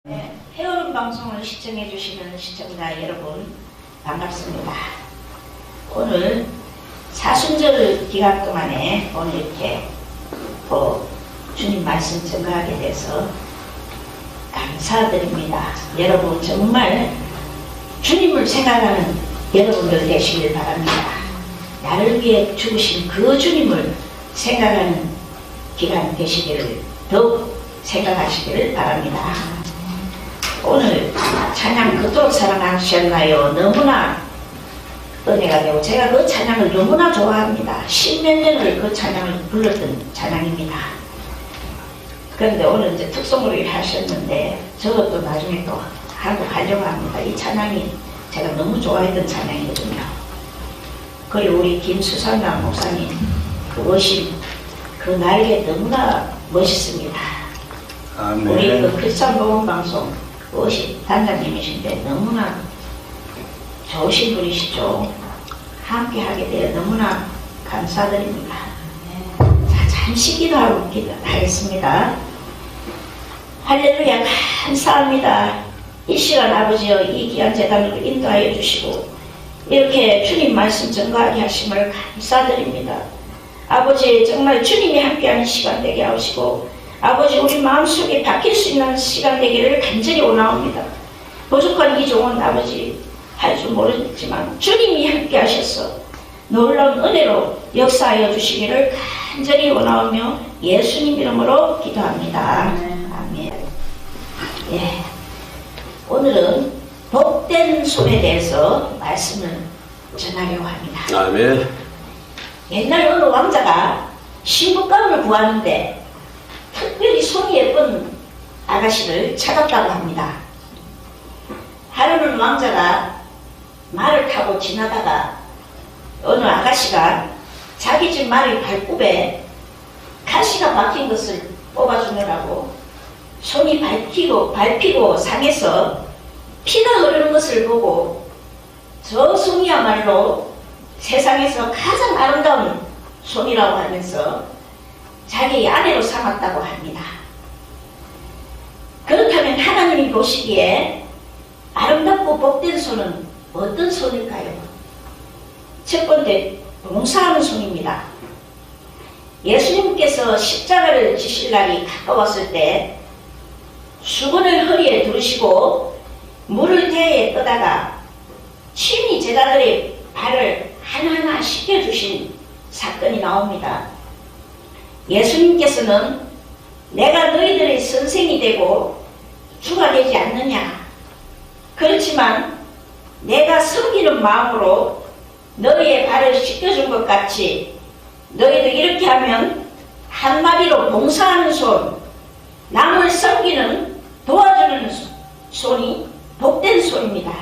네, 헤어룸 방송을 시청해 주시는 시청자 여러분 반갑습니다. 오늘 사순절 기간 동안에 오늘 이렇게 주님 말씀 증거하게 돼서 감사드립니다. 여러분 정말 주님을 생각하는 여러분들 되시길 바랍니다. 나를 위해 죽으신 그 주님을 생각하는 기간 되시기를 더욱 생각하시기를 바랍니다. 오늘 찬양 그토록 사랑하셨나요? 너무나 은혜가 되고 제가 그 찬양을 너무나 좋아합니다. 10몇 년을 그 찬양을 불렀던 찬양입니다. 그런데 오늘 이제 특송으로 하셨는데 저것도 나중에 또 하고 가려고 합니다. 이 찬양이 제가 너무 좋아했던 찬양이거든요. 그리고 우리 김수상남 목사님 그 워십 그 날개 너무나 멋있습니다. 아멘. 우리 그 크리스찬 복음 방송 워십 단장님이신데 너무나 좋으신 분이시죠. 함께 하게 되어 너무나 감사드립니다. 자, 잠시 기도하겠습니다. 할렐루야, 감사합니다. 이 시간 아버지여 이 귀한 재단으로 인도하여 주시고 이렇게 주님 말씀 전가하게 하심을 감사드립니다. 아버지 정말 주님이 함께하는 시간 되게 하시고 아버지 우리 마음속에 바뀔 수 있는 시간 되기를 간절히 원하옵니다. 부족한 이 종은 아버지 할 줄 모르지만 주님이 함께 하셔서 놀라운 은혜로 역사하여 주시기를 간절히 원하오며 예수님 이름으로 기도합니다. 아멘. 예. 오늘은 복된 손에 대해서 말씀을 전하려고 합니다. 아멘. 옛날 어느 왕자가 신부감을 구하는데 특별히 손이 예쁜 아가씨를 찾았다고 합니다. 하루는 왕자가 말을 타고 지나다가 어느 아가씨가 자기 집 말의 발굽에 가시가 박힌 것을 뽑아주느라고 손이 밟히고 상해서 피가 흐르는 것을 보고 저 손이야말로 세상에서 가장 아름다운 손이라고 하면서 자기 아내로 삼았다고 합니다. 그렇다면 하나님이 보시기에 아름답고 복된 손은 어떤 손일까요? 첫 번째, 봉사하는 손입니다. 예수님께서 십자가를 지실 날이 가까웠을 때 수건을 허리에 두르시고 물을 대에 떠다가 친히 제자들의 발을 하나하나 씻겨주신 사건이 나옵니다. 예수님께서는 내가 너희들의 선생이 되고 주가 되지 않느냐? 그렇지만 내가 섬기는 마음으로 너희의 발을 씻겨준 것 같이 너희도 이렇게 하면 한마디로 봉사하는 손, 남을 섬기는 도와주는 손이 복된 손입니다.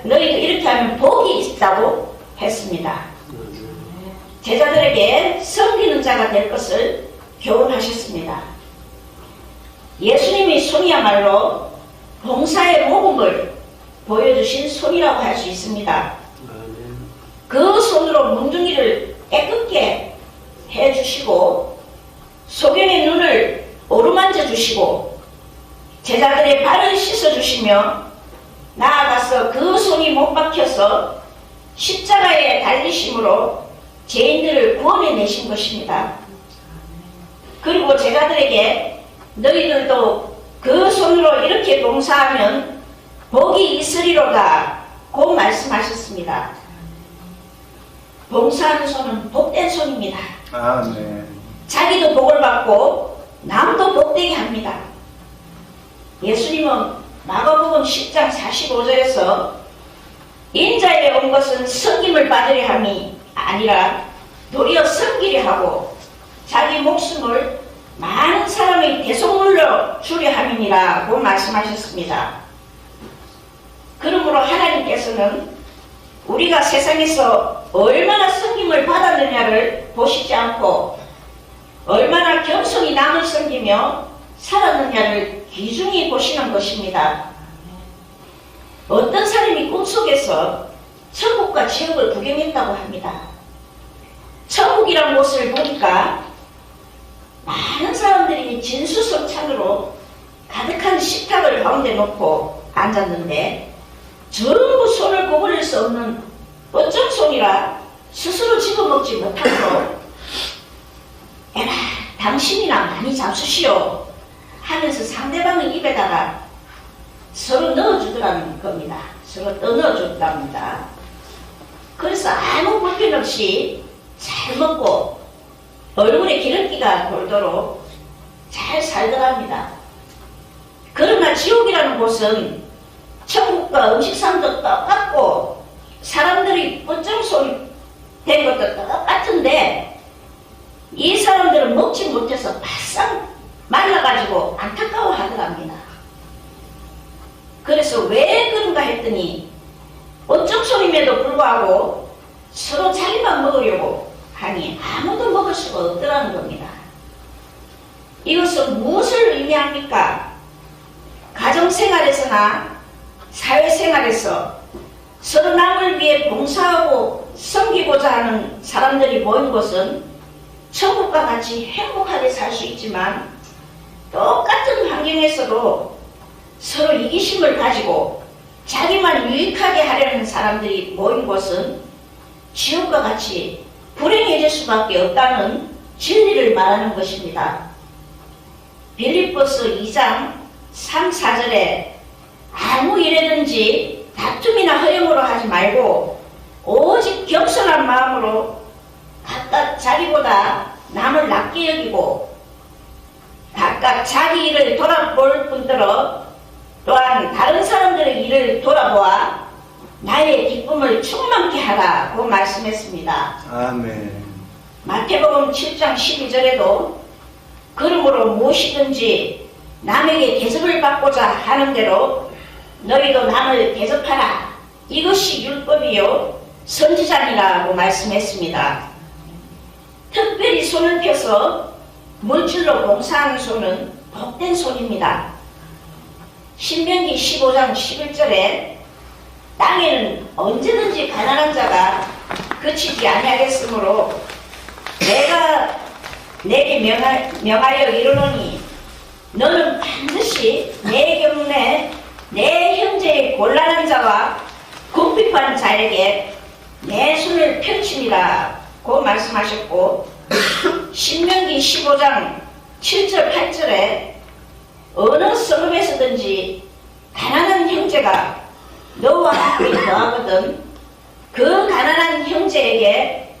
너희도 이렇게 하면 복이 있다고 했습니다. 제자들에게 섬기는 자가 될 것을 교훈하셨습니다. 예수님의 손이야말로 봉사의 모범을 보여주신 손이라고 할 수 있습니다. 그 손으로 뭉둥이를 깨끗게 해주시고 소경의 눈을 어루만져 주시고 제자들의 발을 씻어주시며 나아가서 그 손이 못 박혀서 십자가에 달리심으로 죄인들을 구원해내신 것입니다. 그리고 제자들에게 너희들도 그 손으로 이렇게 봉사하면 복이 있으리로다 고 말씀하셨습니다. 봉사하는 손은 복된 손입니다. 아멘. 자기도 복을 받고 남도 복되게 합니다. 예수님은 마가복음 10장 45절에서 인자에 온 것은 섬김을 받으려 함이 아니라 도리어 섬기려 하고 자기 목숨을 많은 사람의 대속물로 주려 함이니라 고 말씀하셨습니다. 그러므로 하나님께서는 우리가 세상에서 얼마나 섬김을 받았느냐를 보시지 않고 얼마나 겸손히 남을 섬기며 살았느냐를 귀중히 보시는 것입니다. 어떤 사람이 꿈속에서 천국과 지옥을 구경했다고 합니다. 천국이란 곳을 보니까 많은 사람들이 진수성 가운데 놓고 앉았는데 전부 손을 구부릴 수 없는 어쩜 손이라 스스로 집어먹지 못하므로 에라 당신이나 많이 잡수시오 하면서 상대방의 입에다가 서로 넣어주더라는 겁니다. 서로 넣어줬답니다. 그래서 아무 불편 없이 잘 먹고 얼굴에 기름기가 돌도록 잘 살더랍니다. 그러나 지옥이라는 곳은 천국과 음식상도 똑같고 사람들이 뻗정손 된 것도 똑같은데 이 사람들은 먹지 못해서 바싹 말라가지고 안타까워 하더랍니다. 그래서 왜 그런가 했더니 뻗정손임에도 불구하고 서로 자기만 먹으려고 하니 아무도 먹을 수가 없더라는 겁니다. 이것은 무엇을 의미합니까? 가정생활에서나 사회생활에서 서로 남을 위해 봉사하고 섬기고자 하는 사람들이 모인 곳은 천국과 같이 행복하게 살 수 있지만 똑같은 환경에서도 서로 이기심을 가지고 자기만 유익하게 하려는 사람들이 모인 곳은 지옥과 같이 불행해질 수밖에 없다는 진리를 말하는 것입니다. 빌립보서 2장 3, 4절에 아무 일에든지 다툼이나 허영으로 하지 말고 오직 겸손한 마음으로 각각 자기보다 남을 낮게 여기고 각각 자기 일을 돌아볼 뿐더러 또한 다른 사람들의 일을 돌아보아 나의 기쁨을 충만케 하라고 말씀했습니다. 아멘. 마태복음 7장 12절에도 그러므로 무엇이든지 남에게 대접을 받고자 하는 대로 너희도 남을 대접하라. 이것이 율법이요 선지자니라고 말씀했습니다. 특별히 손을 펴서 물질로 봉사하는 손은 복된 손입니다. 신명기 15장 11절에 땅에는 언제든지 가난한 자가 그치지 아니하겠으므로 내가 내게 명하여 이르노니 너는 반드시 내 경내 내 형제의 곤란한 자와 궁핍한 자에게 내 손을 펼치니라고 말씀하셨고 신명기 15장 7절 8절에 어느 성읍에서든지 가난한 형제가 너와 함께 거하거든 그 가난한 형제에게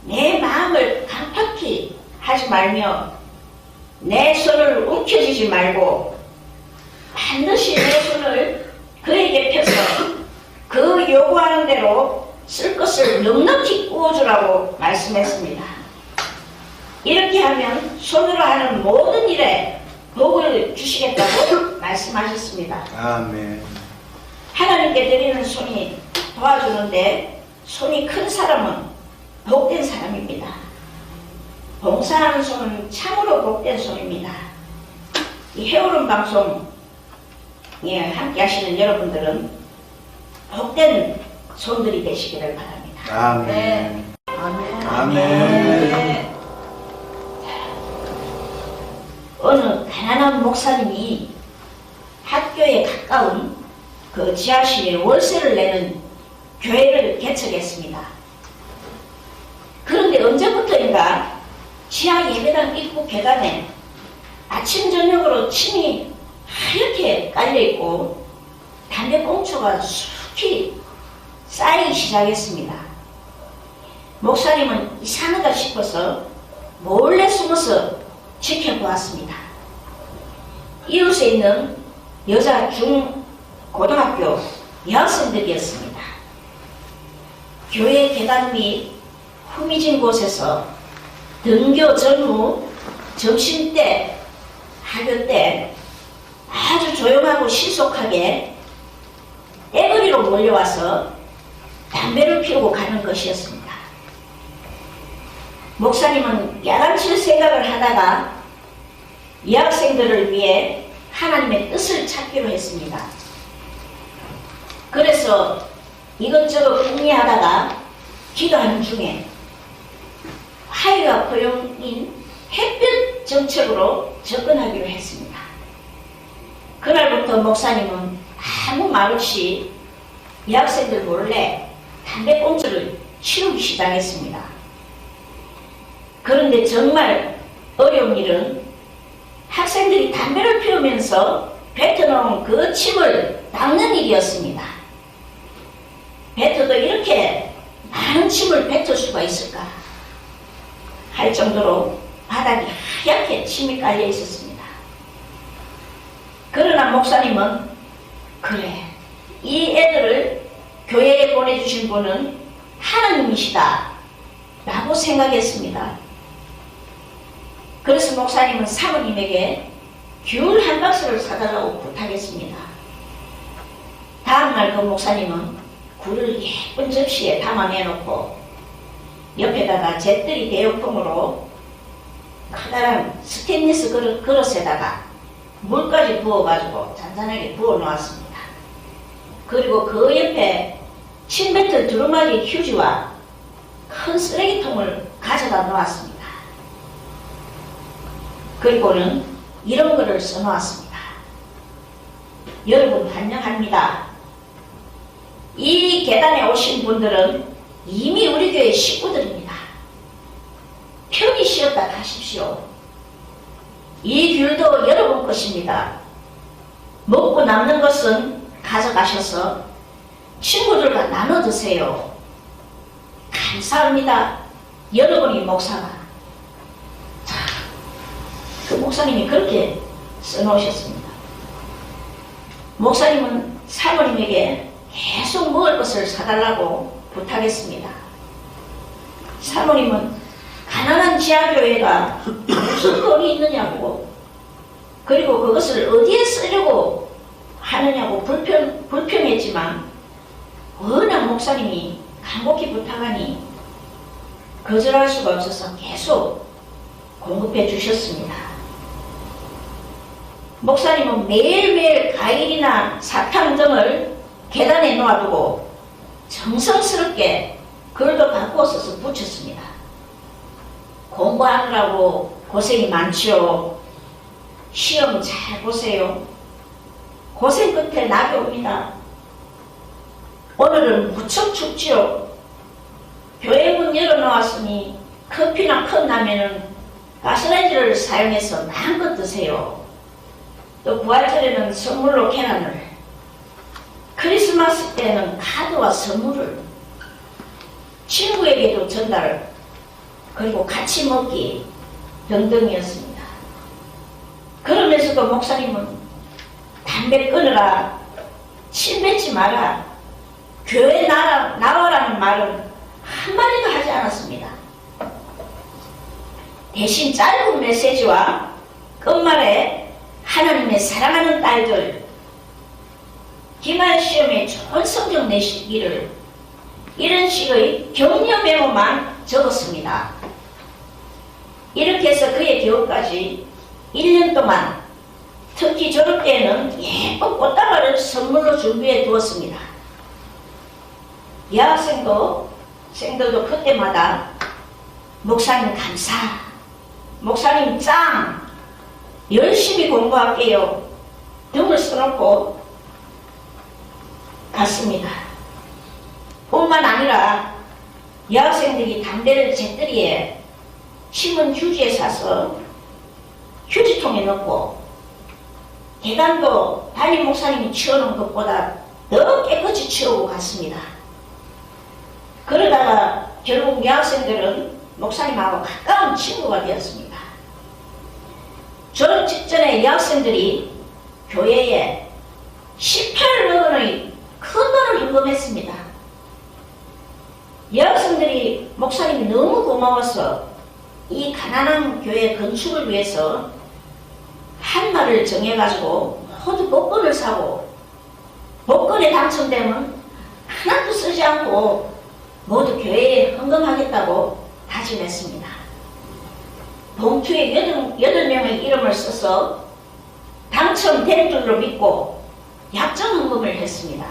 내 마음을 강팍히 하지 말며 내 손을 움켜쥐지 말고 반드시 내 손을 그에게 펴서 그 요구하는 대로 쓸 것을 넉넉히 구워주라고 말씀했습니다. 이렇게 하면 손으로 하는 모든 일에 복을 주시겠다고 말씀하셨습니다. 아멘. 하나님께 드리는 손이 도와주는데 손이 큰 사람은 복된 사람입니다. 봉사하는 손은 참으로 복된 손입니다. 이 해오름 방송에 함께 하시는 여러분들은 복된 손들이 되시기를 바랍니다. 아멘. 네. 아멘. 아멘. 어느 가난한 목사님이 학교에 가까운 그 지하실에 월세를 내는 교회를 개척했습니다. 그런데 언제부터인가 지하 예배당 입구 계단에 아침 저녁으로 침이 하얗게 깔려있고 담배 꽁초가 수북히 쌓이기 시작했습니다. 목사님은 이상하다 싶어서 몰래 숨어서 지켜보았습니다. 이웃에 있는 여자 중고등학교 여학생들이었습니다. 교회 계단 및 후미진 곳에서 등교 전후 점심때 학교 때 아주 조용하고 신속하게 떼거리로 몰려와서 담배를 피우고 가는 것이었습니다. 목사님은 야단칠 생각을 하다가 이 학생들을 위해 하나님의 뜻을 찾기로 했습니다. 그래서 이것저것 궁리하다가 기도하는 중에 하이가 포용인 햇볕 정책으로 접근하기로 했습니다. 그날부터 목사님은 아무 말 없이 여학생들 몰래 담배꽁초를 치우기 시작했습니다. 그런데 정말 어려운 일은 학생들이 담배를 피우면서 뱉어놓은 그 침을 닦는 일이었습니다. 뱉어도 이렇게 많은 침을 뱉을 수가 있을까 할 정도로 바닥이 하얗게 침이 깔려 있었습니다. 그러나 목사님은 그래, 이 애들을 교회에 보내주신 분은 하나님이시다 라고 생각했습니다. 그래서 목사님은 사모님에게 귤 한 박스를 사달라고 부탁했습니다. 다음날 그 목사님은 굴을 예쁜 접시에 담아내놓고 옆에다가 잿더리 대용통으로 커다란 스테인리스 그릇에다가 물까지 부어가지고 잔잔하게 부어 놓았습니다. 그리고 그 옆에 침 뱉을 두루마리 휴지와 큰 쓰레기통을 가져다 놓았습니다. 그리고는 이런 글을 써놓았습니다. 여러분 환영합니다. 이 계단에 오신 분들은 이미 우리 교회 식구들입니다. 편히 쉬었다 가십시오. 이 귤도 여러분 것입니다. 먹고 남는 것은 가져가셔서 친구들과 나눠 드세요. 감사합니다. 여러분이 목사가. 자, 그 목사님이 그렇게 써놓으셨습니다. 목사님은 사모님에게 계속 먹을 것을 사달라고 부탁했습니다. 사모님은 가난한 지하교회가 무슨 돈이 있느냐고, 그리고 그것을 어디에 쓰려고 하느냐고 불평했지만 워낙 목사님이 간곡히 부탁하니 거절할 수가 없어서 계속 공급해 주셨습니다. 목사님은 매일매일 과일이나 사탕 등을 계단에 놓아두고 정성스럽게 글도 바꾸어 써서 붙였습니다. 공부하느라고 고생이 많지요. 시험 잘 보세요. 고생 끝에 낙이 옵니다. 오늘은 무척 춥지요. 교회 문 열어놓았으니 커피나 컵라면은 가스레인지를 사용해서 마음껏 드세요. 또 부활절에는 선물로 계란을, 크리스마스 때는 카드와 선물을, 친구에게도 전달, 그리고 같이 먹기 등등이었습니다. 그러면서도 목사님은 담배 끊으라, 침 뱉지 마라, 교회 나와라는 말은 한마디도 하지 않았습니다. 대신 짧은 메시지와 끝말에 하나님의 사랑하는 딸들, 기말 시험에 좋은 성적 내시기를, 이런 식의 격려 메모만 적었습니다. 이렇게 해서 그의 기억까지 1년 동안, 특히 졸업 때에는 예쁜 꽃다발을 선물로 준비해 두었습니다. 여학생들도 그때마다 목사님 감사, 목사님 짱, 열심히 공부할게요 등을 써놓고 갔습니다. 뿐만 아니라 여학생들이 담배를 잿더리에, 침은 휴지에 싸서 휴지통에 넣고, 계단도 담임 목사님이 치워놓은 것보다 더 깨끗이 치우고 갔습니다. 그러다가 결국 여학생들은 목사님하고 가까운 친구가 되었습니다. 졸업 직전에 여학생들이 교회에 18억 원의 큰 돈을 헌금했습니다. 여학생들이 목사님이 너무 고마워서 이 가난한 교회 건축을 위해서 한 날을 정해가지고 모두 복권을 사고, 복권에 당첨되면 하나도 쓰지 않고 모두 교회에 헌금하겠다고 다짐했습니다. 봉투에 8명의 이름을 써서 당첨된 줄로 믿고 약정 헌금을 했습니다.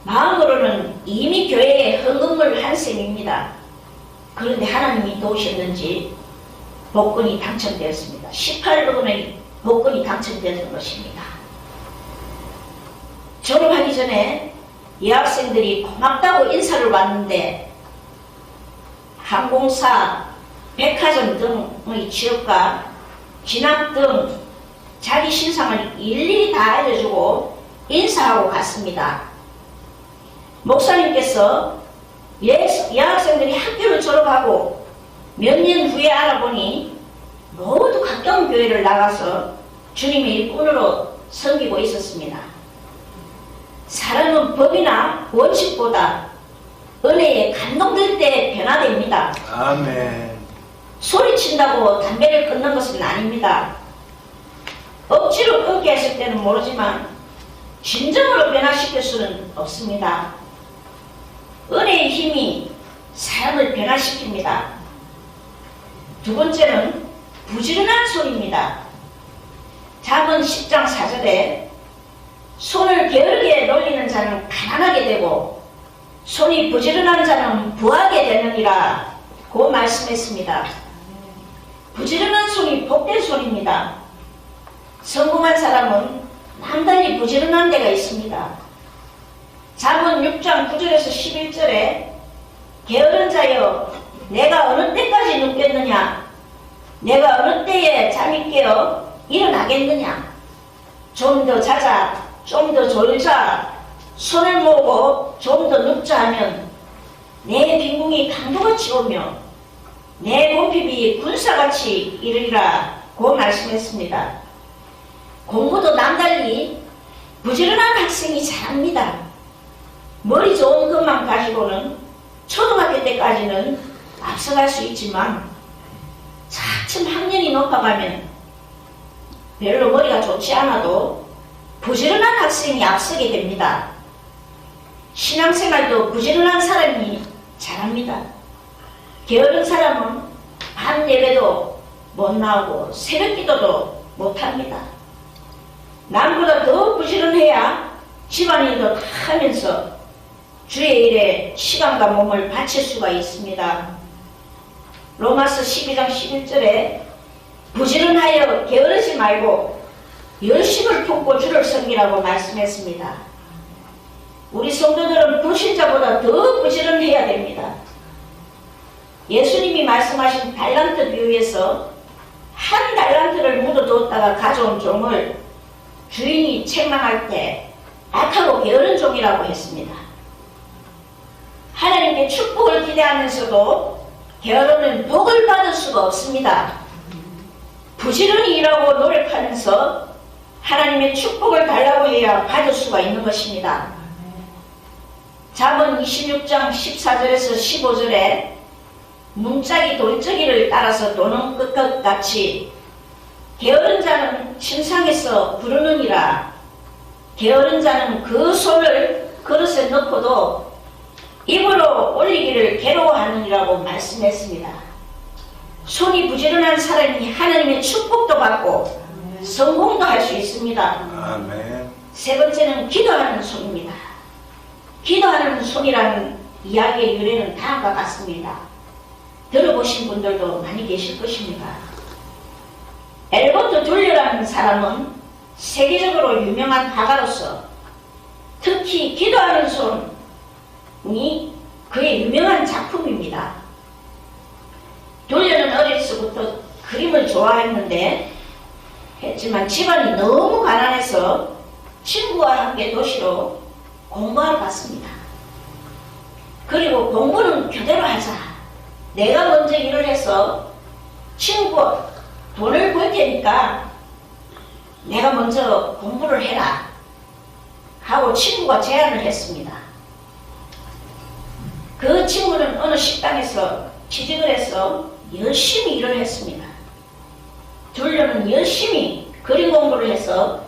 마음으로는 이미 교회에 헌금을 한 셈입니다. 그런데 하나님이 도우셨는지 복권이 당첨되었습니다. 18억 원의 복권이 당첨되는 것입니다. 졸업하기 전에 여학생들이 고맙다고 인사를 왔는데 항공사, 백화점 등의 취업과 진학 등 자기 신상을 일일이 다 알려주고 인사하고 갔습니다. 목사님께서 여학생들이 학교를 졸업하고 몇 년 후에 알아보니 모두 각종 교회를 나가서 주님의 일꾼으로 섬기고 있었습니다. 사람은 법이나 원칙보다 은혜에 감동될 때 변화됩니다. 아멘. 소리친다고 담배를 끊는 것은 아닙니다. 억지로 끊게 했을 때는 모르지만 진정으로 변화시킬 수는 없습니다. 은혜의 힘이 사람을 변화시킵니다. 두 번째는 부지런한 손입니다. 잠언 10장 4절에 손을 게으르게 놀리는 자는 가난하게 되고 손이 부지런한 자는 부하게 되느니라 고 말씀했습니다. 부지런한 손이 복된 손입니다. 성공한 사람은 남달리 부지런한 데가 있습니다. 잠언 6장 9절에서 11절에 게으른 자여 내가 어느 때까지 눕겠느냐 내가 어느 때에 잠이 깨어 일어나겠느냐 좀 더 자자 좀 더 졸자 손을 모으고 좀 더 눕자 하면 내 빈궁이 강도같이 오며 내 몸핍이 군사같이 이르리라 고 말씀했습니다. 공부도 남달리 부지런한 학생이 잘합니다. 머리 좋은 것만 가지고는 초등학교 때까지는 앞서갈 수 있지만 차츰 학년이 높아가면 별로 머리가 좋지 않아도 부지런한 학생이 앞서게 됩니다. 신앙생활도 부지런한 사람이 잘합니다. 게으른 사람은 밤 예배도 못 나오고 새벽 기도도 못합니다. 남보다 더 부지런해야 집안일도 다 하면서 주의 일에 시간과 몸을 바칠 수가 있습니다. 로마서 12장 11절에 부지런하여 게으르지 말고 열심을 품고 주를 섬기라고 말씀했습니다. 우리 성도들은 불신자보다 더 부지런해야 됩니다. 예수님이 말씀하신 달란트 비유에서 한 달란트를 묻어두었다가 가져온 종을 주인이 책망할 때 악하고 게으른 종이라고 했습니다. 하나님의 축복을 기대하면서도 게으르면 복을 받을 수가 없습니다. 부지런히 일하고 노력하면서 하나님의 축복을 달라고 해야 받을 수가 있는 것입니다. 잠언 26장 14절에서 15절에 문짝이 돌적이를 따라서 도는 것 같이 게으른 자는 침상에서 부르느니라. 게으른 자는 그 손을 그릇에 넣고도 입으로 올리기를 괴로워하느니라고 말씀했습니다. 손이 부지런한 사람이 하나님의 축복도 받고 성공도 할 수 있습니다. 아멘. 세 번째는 기도하는 손입니다. 기도하는 손이라는 이야기의 유래는 다음과 같습니다. 들어보신 분들도 많이 계실 것입니다. 엘버트 둘러라는 사람은 세계적으로 유명한 화가로서 특히 기도하는 손이 그의 유명한 작품입니다. 둘러는 어릴 적부터 그림을 좋아했는데 했지만 집안이 너무 가난해서 친구와 함께 도시로 공부하러 갔습니다. 그리고 공부는 교대로 하자. 내가 먼저 일을 해서 친구 돈을 벌 테니까 내가 먼저 공부를 해라 하고 친구가 제안을 했습니다. 그 친구는 어느 식당에서 취직을 해서 열심히 일을 했습니다. 둘러는 열심히 그림 공부를 해서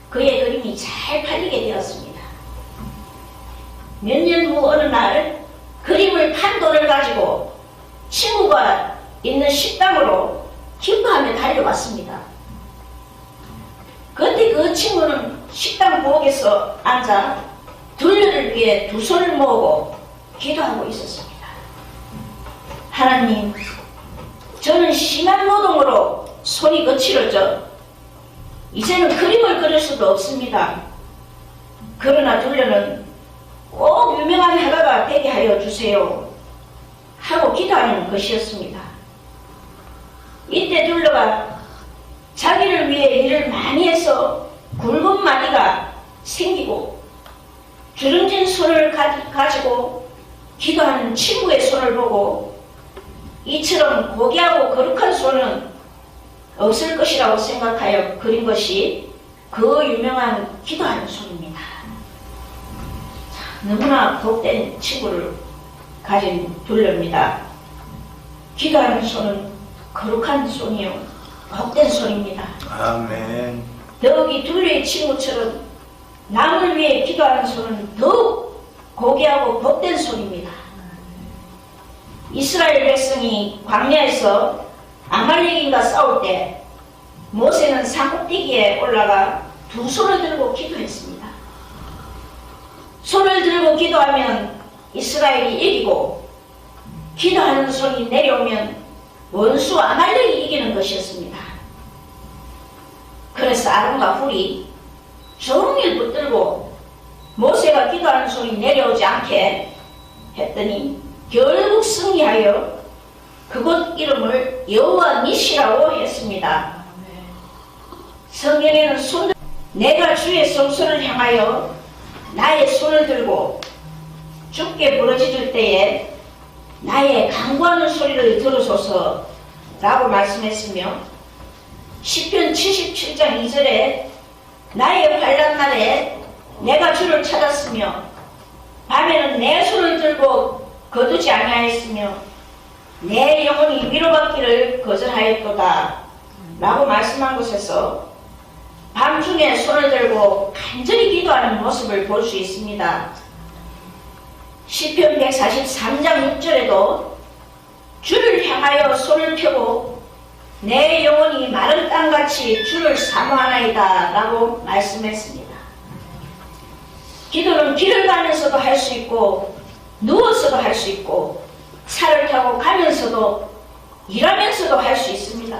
그의 그림이 잘 팔리게 되었습니다. 몇 년 후 어느 날 그림을 판 돈을 가지고 친구가 있는 식당으로 기뻐하며 달려왔습니다. 그때 그 친구는 식당 부엌에서 앉아 둘러를 위해 두 손을 모으고 기도하고 있었습니다. 하나님, 저는 심한 노동으로 손이 거칠어져 이제는 그림을 그릴 수도 없습니다. 그러나 둘러는 꼭 유명한 화가가 되게 하여 주세요 하고 기도하는 것이었습니다. 이때 둘러가 자기를 위해 일을 많이 해서 굵은 마디가 생기고 주름진 손을 가지고 기도하는 친구의 손을 보고 이처럼 고귀하고 거룩한 손은 없을 것이라고 생각하여 그린 것이 그 유명한 기도하는 손입니다. 너무나 복된 친구를 가진 둘러입니다. 기도하는 손은 거룩한 손이요 복된 손입니다. 아멘. 더욱이 둘러의 친구처럼 남을 위해 기도하는 손은 더욱 고귀하고 복된 손입니다. 이스라엘 백성이 광야에서 아말렉인과 싸울 때 모세는 산꼭대기에 올라가 두 손을 들고 기도했습니다. 손을 들고 기도하면 이스라엘이 이기고 기도하는 손이 내려오면 원수 아말렉이 이기는 것이었습니다. 그래서 아론과 훌이 종일 붙들고 모세가 기도하는 손이 내려오지 않게 했더니 결국 승리하여 그곳 이름을 여호와 니시라고 했습니다. 성경에는 내가 주의 성소를 향하여 나의 손을 들고 주께 부르짖을 때에 나의 간구하는 소리를 들으소서 라고 말씀했으며 시편 77장 2절에 나의 환난 날에 내가 주를 찾았으며 밤에는 내 손을 들고 거두지 아니하였으며 내 영혼이 위로받기를 거절하였도다 라고 말씀한 곳에서 밤중에 손을 들고 간절히 기도하는 모습을 볼 수 있습니다. 시편 143장 6절에도 주를 향하여 손을 펴고 내 영혼이 마른 땅같이 주를 사모하나이다 라고 말씀했습니다. 기도는 길을 가면서도 할 수 있고 누워서도 할 수 있고 차를 타고 가면서도 일하면서도 할 수 있습니다.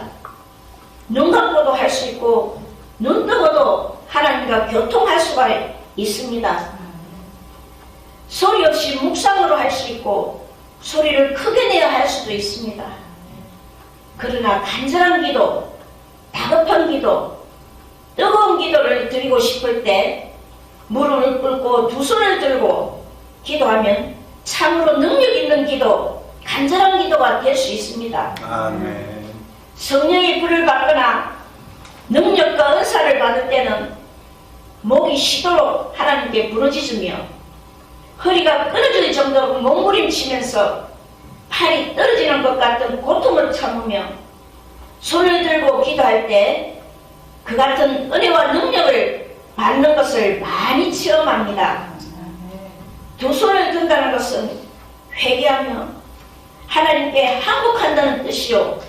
눈 감고도 할 수 있고 눈 뜨고도 하나님과 교통할 수가 있습니다. 소리 없이 묵상으로 할 수 있고 소리를 크게 내야 할 수도 있습니다. 그러나 간절한 기도, 다급한 기도, 뜨거운 기도를 드리고 싶을 때 무릎을 꿇고 두 손을 들고 기도하면 참으로 능력 있는 기도, 간절한 기도가 될 수 있습니다. 아멘. 성령의 불을 받거나 능력과 은사를 받을 때는 목이 쉬도록 하나님께 부르짖으며 허리가 끊어질 정도로 몸부림치면서 팔이 떨어지는 것 같은 고통을 참으며 손을 들고 기도할 때 그 같은 은혜와 능력을 받는 것을 많이 체험합니다. 두 손을 든다는 것은 회개하며 하나님께 항복한다는 뜻이요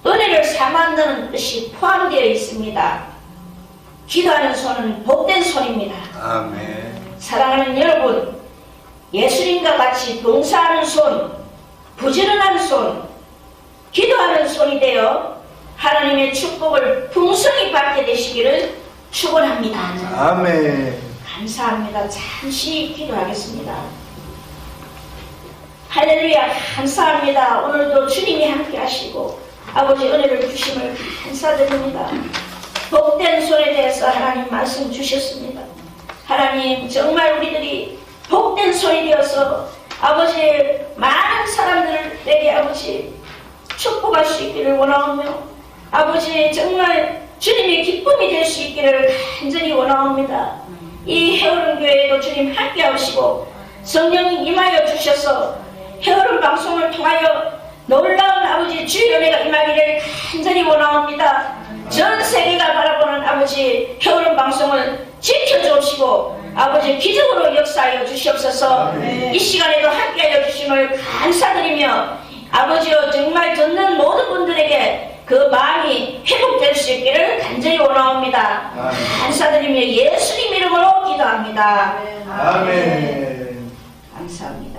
은혜를 사모한다는 뜻이 포함되어 있습니다. 기도하는 손은 복된 손입니다. 아멘. 사랑하는 여러분, 예수님과 같이 봉사하는 손, 부지런한 손, 기도하는 손이 되어 하나님의 축복을 풍성히 받게 되시기를 축원합니다. 아멘. 감사합니다. 잠시 기도하겠습니다. 할렐루야, 감사합니다. 오늘도 주님이 함께 하시고 아버지 은혜를 주심을 감사드립니다. 복된 손에 대해서 하나님 말씀 주셨습니다. 하나님 정말 우리들이 복된 손이 되어서 아버지 많은 사람들에게 아버지 축복할 수 있기를 원하오며 아버지 정말 주님의 기쁨이 될 수 있기를 간절히 원하옵니다. 이 헤어른 교회에도 주님 함께 하시고 성령이 임하여 주셔서 헤어른 방송을 통하여 놀라운 아버지 주의 은혜가 임하기를 간절히 원하옵니다. 전 세계가 바라보는 아버지 헤어른 방송을 지켜주시고 아버지 기적으로 역사하여 주시옵소서. 이 시간에도 함께하여 주심을 감사드리며 아버지여 정말 듣는 모든 분들에게 그 마음이 회복될 수 있기를 간절히 원하옵니다. 감사드리며 예수님 이름으로 기도합니다. 아멘. 감사합니다.